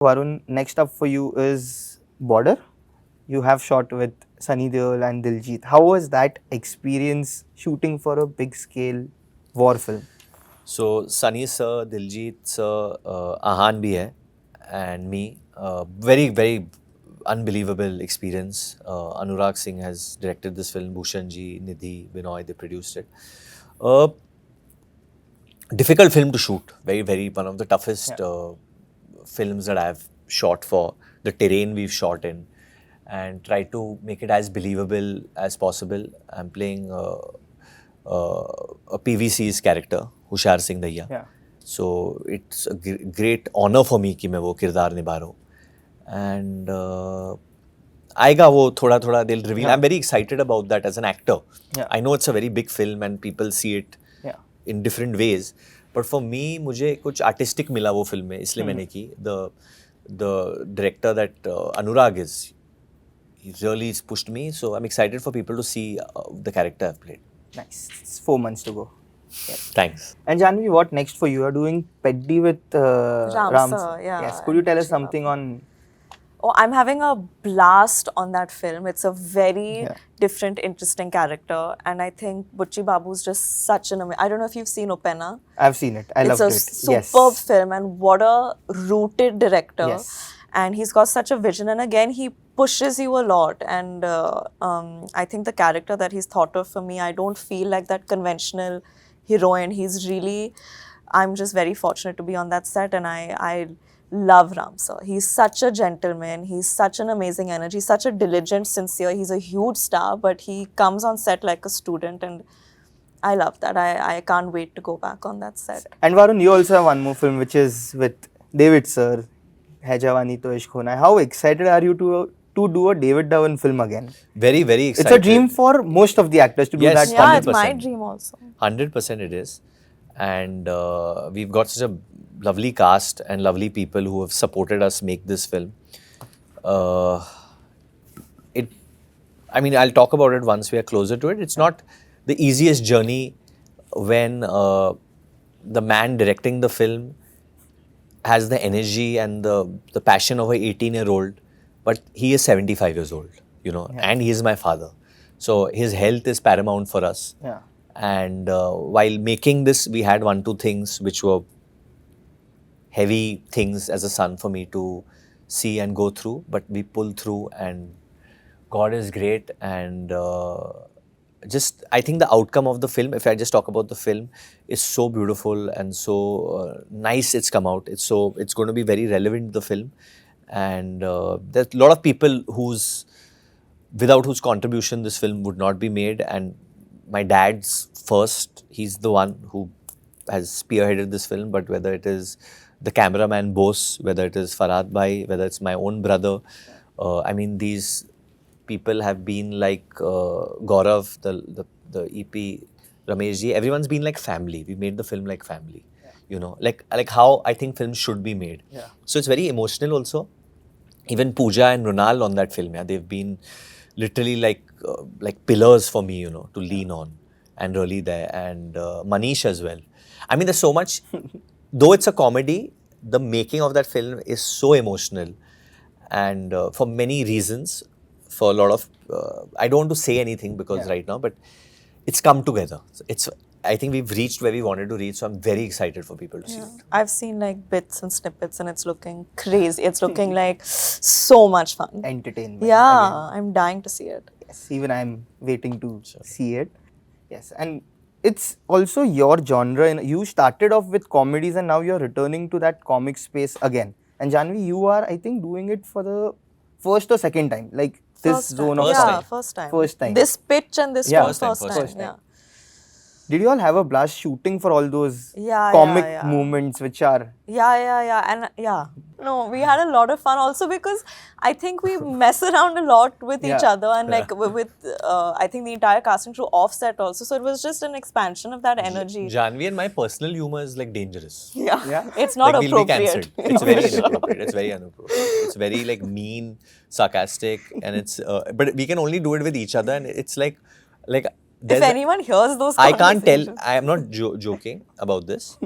Varun, next up for you is Border. You have shot with Sunny Deol and Diljit. How was that experience shooting for a big scale war film? So Sunny sir, Diljit sir, Ahan bhi hai, and me. Very unbelievable experience. Anurag Singh has directed this film. Bhushan ji, Nidhi, Binoy, they produced it. Uh, Difficult film to shoot. Very one of the toughest films that I've shot for. The terrain we've shot in, and try to make it as believable as possible. I'm playing a PVC's character, Hushar Singh Daiya. Yeah. So it's a great honor for me कि मैं वो किरदार निभा रहा हूँ. And आएगा वो थोड़ा they'll reveal. Yeah. I'm very excited about that as an actor. Yeah. I know it's a very big film and people see it Yeah. in different ways. But for me, मुझे कुछ artistic मिला वो film में, इसलिए मैंने की. The director that Anurag is, he really pushed me. So I'm excited for people to see the character I've played. Nice. It's 4 months to go. Yes. Thanks. And Janvi, what next for you? You are doing Peddi with Ram sir, yeah. Yes. Could you tell us Butchi something Babu. on? Oh, I'm having a blast on that film. It's a very Yeah. different, interesting character. And I think Butchi Babu's just such an amazing... I don't know if you've seen Upena. I've seen it. I loved it. It's a superb film, and what a rooted director. Yes. And he's got such a vision. And again, he pushes you a lot. And I think the character that he's thought of for me, I don't feel like that conventional heroine. He's really... I'm just very fortunate to be on that set, and I love Ram sir. He's such a gentleman. He's such an amazing energy, such a diligent, sincere. He's a huge star, but he comes on set like a student, and I love that. I can't wait to go back on that set. And Varun, you also have one more film which is with David sir, Hai Jawani To Ishq Hona Hai. How excited are you to do a David Dhawan film again? Very excited. It's a dream for most of the actors to do Yes. that. Yeah, it's 100%. my dream also. 100% it is. And we've got such a lovely cast and lovely people who have supported us make this film. I'll talk about it once we are closer to it. It's not the easiest journey when the man directing the film has the energy and the passion of an 18-year-old, but he is 75 years old, and he is my father. So his health is paramount for us. Yeah. And while making this, we had 1-2 things which were heavy things as a son for me to see and go through, but we pulled through, and God is great. And I think the outcome of the film, if I just talk about the film, is so beautiful and so nice it's come out. It's going to be very relevant, the film. And there's a lot of people without whose contribution this film would not be made. And my dad's first, he's the one who has spearheaded this film, but whether it is the cameraman Bose, whether it is Farhad Bhai, whether it's my own brother, these people have been like Gaurav, the EP, Ramesh ji, everyone's been like family. We made the film like family, like how I think films should be made. Yeah. So it's very emotional also. Even Pooja and Runal on that film, they've been literally like pillars for me, to lean on, and really there. And Manish as well. There's so much. Though it's a comedy, the making of that film is so emotional, and for many reasons, for a lot of, I don't want to say anything because right now, but it's come together. I think we've reached where we wanted to reach, so I'm very excited for people to see it. I've seen like bits and snippets, and it's looking crazy. It's looking like so much fun. Entertainment. Yeah, again. I'm dying to see it. Yes, even I'm waiting to see it. Yes, and it's also your genre. And you started off with comedies, and now you're returning to that comic space again. And Janvi, you are, I think, doing it for the first or second time, like this First zone time. of First Yeah, time. first time. First time. This pitch and this Yeah. one, First time, first first time. time. Yeah. Did you all have a blast shooting for all those Yeah, comic yeah. movements which are? Yeah. And yeah. No, we had a lot of fun also because I think we mess around a lot with each Yeah. other, and like with I think the entire casting crew offset also. So it was just an expansion of that energy. Janvi and my personal humor is like dangerous. Yeah. It's not Like, we'll be appropriate. cancelled. It's very inappropriate. It's very inappropriate. It's very like mean, sarcastic, and it's. But we can only do it with each other, and it's like. If anyone hears those I can't tell. conversations- I am not joking about this.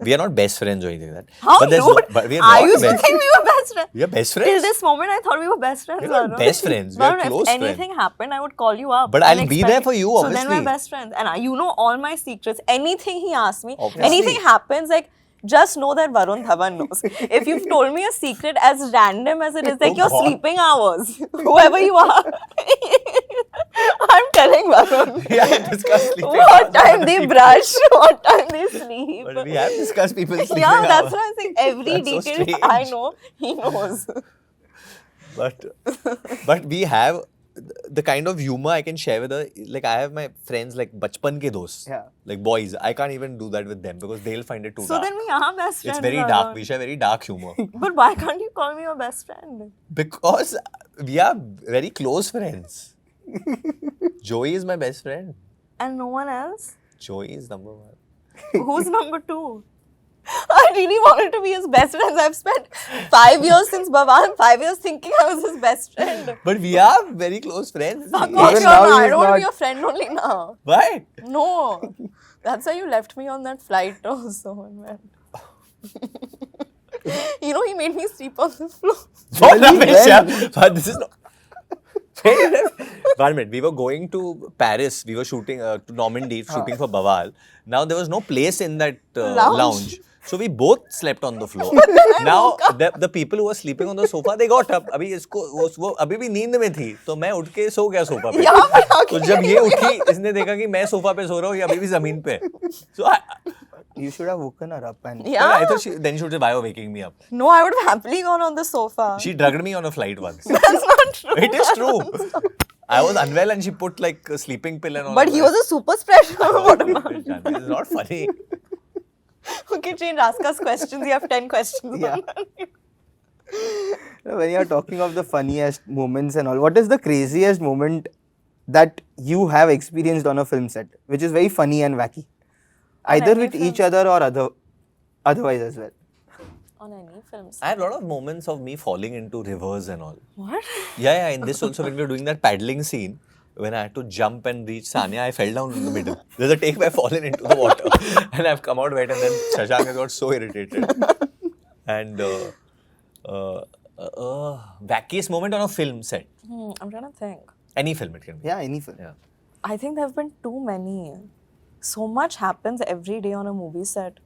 We are not best friends or anything like that. How but there's rude! but we are I not used to best. think we were best friends. We are best Till friends. this moment, I thought we were best friends. We're not Varun. best friends. We are Varun, close if anything happened, I would call you up. But and I'll be expect- there for you, So then obviously. we're best friends. And you know all my secrets. Anything he asks me, Obviously. anything happens, like, just know that Varun Dhawan knows. If you've told me a secret as random as it is, like Oh, your God. sleeping hours, whoever you are, I'm telling Varun. We have discussed sleeping What hours time with they people. brush, what time they sleep. But we have discussed people sleeping Yeah, that's hours. what I'm saying. Every That's so detail strange. I know, he knows. But we have the kind of humor I can share with her. Like I have my friends like bachpan ke dost. Yeah. Like boys. I can't even do that with them because they'll find it too So dark. then we are best friends. It's very Varun. dark. We share very dark humor. But why can't you call me your best friend? Because we are very close friends. Joey is my best friend. And no one else? Joey is number one. Who's number two? I really wanted to be his best friend. I've spent 5 years since Bhavan, 5 years thinking I was his best friend. But we are very close friends. Fuck Even off, you're now not. I he's don't want to not- be your friend only now. Why? No. That's why you left me on that flight also. Man. You know, he made me sleep on the floor. What Really? rubbish, When? yeah. But this is not. One minute. We were going to Paris. We were shooting to Normandy, shooting for Bawal. Now there was no place in that lounge. So we both slept on the floor. Now the people who were sleeping on the sofa, they got up. अभी इसको वो अभी भी नींद में थी, तो मैं उठ के सो गया सोफा पे. यहाँ पे आके तो जब ये उठी, इसने देखा कि मैं सोफा पे सो रहा हूँ, ये अभी भी जमीन पे. So You should have woken her up and Yeah. I thought then she would say, why are you waking me up? No, I would have happily gone on the sofa. She drugged me on a flight once. That's not true. It is true. I was unwell and she put like a sleeping pill and all. But of he that. was a super spreader. What about? This is not funny. Okay, change. Ask us questions. You have 10 questions. Yeah. When you're talking of the funniest moments and all, what is the craziest moment that you have experienced on a film set, which is very funny and wacky? Either any with film each other or otherwise as well. On any films. I had a lot of moments of me falling into rivers and all. What? Yeah, in this also when we were doing that paddling scene, when I had to jump and reach Sanya, I fell down in the middle. There's a take where I've fallen into the water and I've come out wet and then Shashank has got so irritated. And wackiest moment on a film set. I'm trying to think. Any film it can be. Yeah, any film. Yeah. I think there have been too many. So much happens every day on a movie set.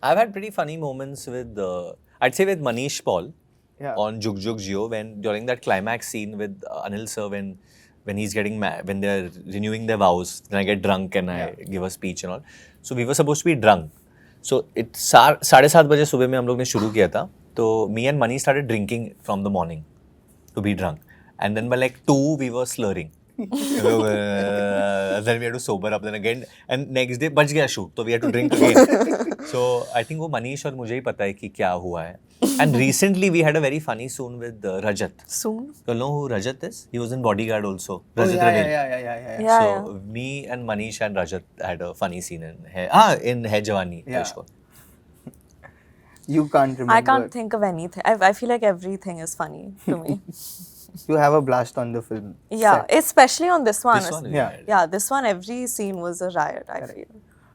I've had pretty funny moments with, I'd say with Manish Paul. Yeah. On Jug Jug Jio when during that climax scene with Anil sir when he's getting mad, when they're renewing their vows, then I get drunk and I give a speech and all. So we were supposed to be drunk. So it's 7:30 बजे सुबह में हम लोग ने शुरू किया था. So me and Mani started drinking from the morning to be drunk. And then by like 2 we were slurring. Then we had to sober up then again. And next day बच गया shoot. So we had to drink again. So I think वो मनीष और मुझे ही पता है कि क्या हुआ है. And recently we had a very funny scene with Rajat. Soon? You know who Rajat is? He was in Bodyguard also. Oh, Rajat yeah, Ravil. yeah. Yeah, So me and Manish and Rajat had a funny scene in Hai Jawani. Yeah. Ishq. You can't remember. I can't think of anything. I feel like everything is funny to me. You have a blast on the film. Yeah, set. especially on this one. This one, Yeah. Yeah, this one, every scene was a riot, I feel.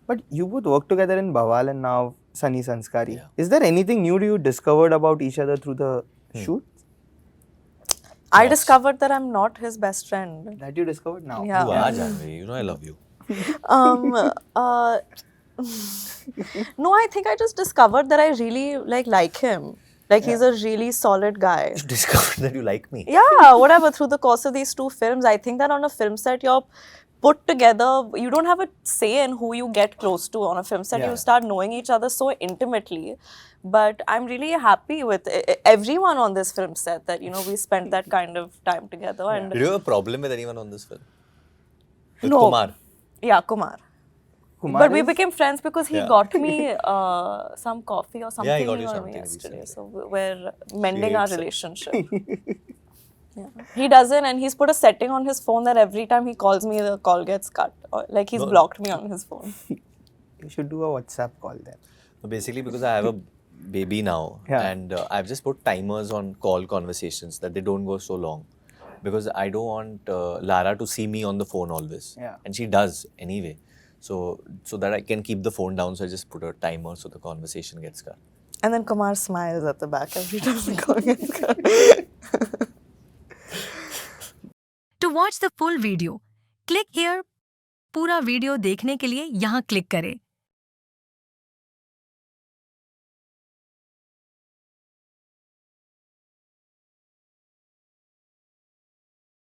But you both work together in Bawal and now Sunny Sanskari. Yeah. Is there anything new you discovered about each other through the shoot I discovered that I'm not his best friend. that you discovered now? Yeah. You are Janvi. You know I love you. No, I think I just discovered that I really like him. Like he's a really solid guy. You discovered that you like me. Yeah, whatever. Through the course of these 2 films, I think that on a film set, you're put together. You don't have a say in who you get close to on a film set. Yeah. You start knowing each other so intimately. But I'm really happy with everyone on this film set that, we spent that kind of time together. And Did you have a problem with anyone on this film? With No. Kumar? yeah, Kumar. Kumar But we is- became friends because he Yeah. got me some coffee or something. Yeah, he got you on something yesterday. recently. So we're mending our hates it. relationship. Yeah. He doesn't, and he's put a setting on his phone that every time he calls me, the call gets cut. Or, like he's blocked me on his phone. You should do a WhatsApp call then. Basically because I have a baby now Yeah. and I've just put timers on call conversations that they don't go so long. Because I don't want Lara to see me on the phone always. Yeah. And she does anyway. so that I can keep the phone down. So I just put a timer so the conversation gets cut. And then Kumar smiles at the back every time the call gets cut. To watch the full video, click here. पूरा video देखने के लिए यहाँ click करें.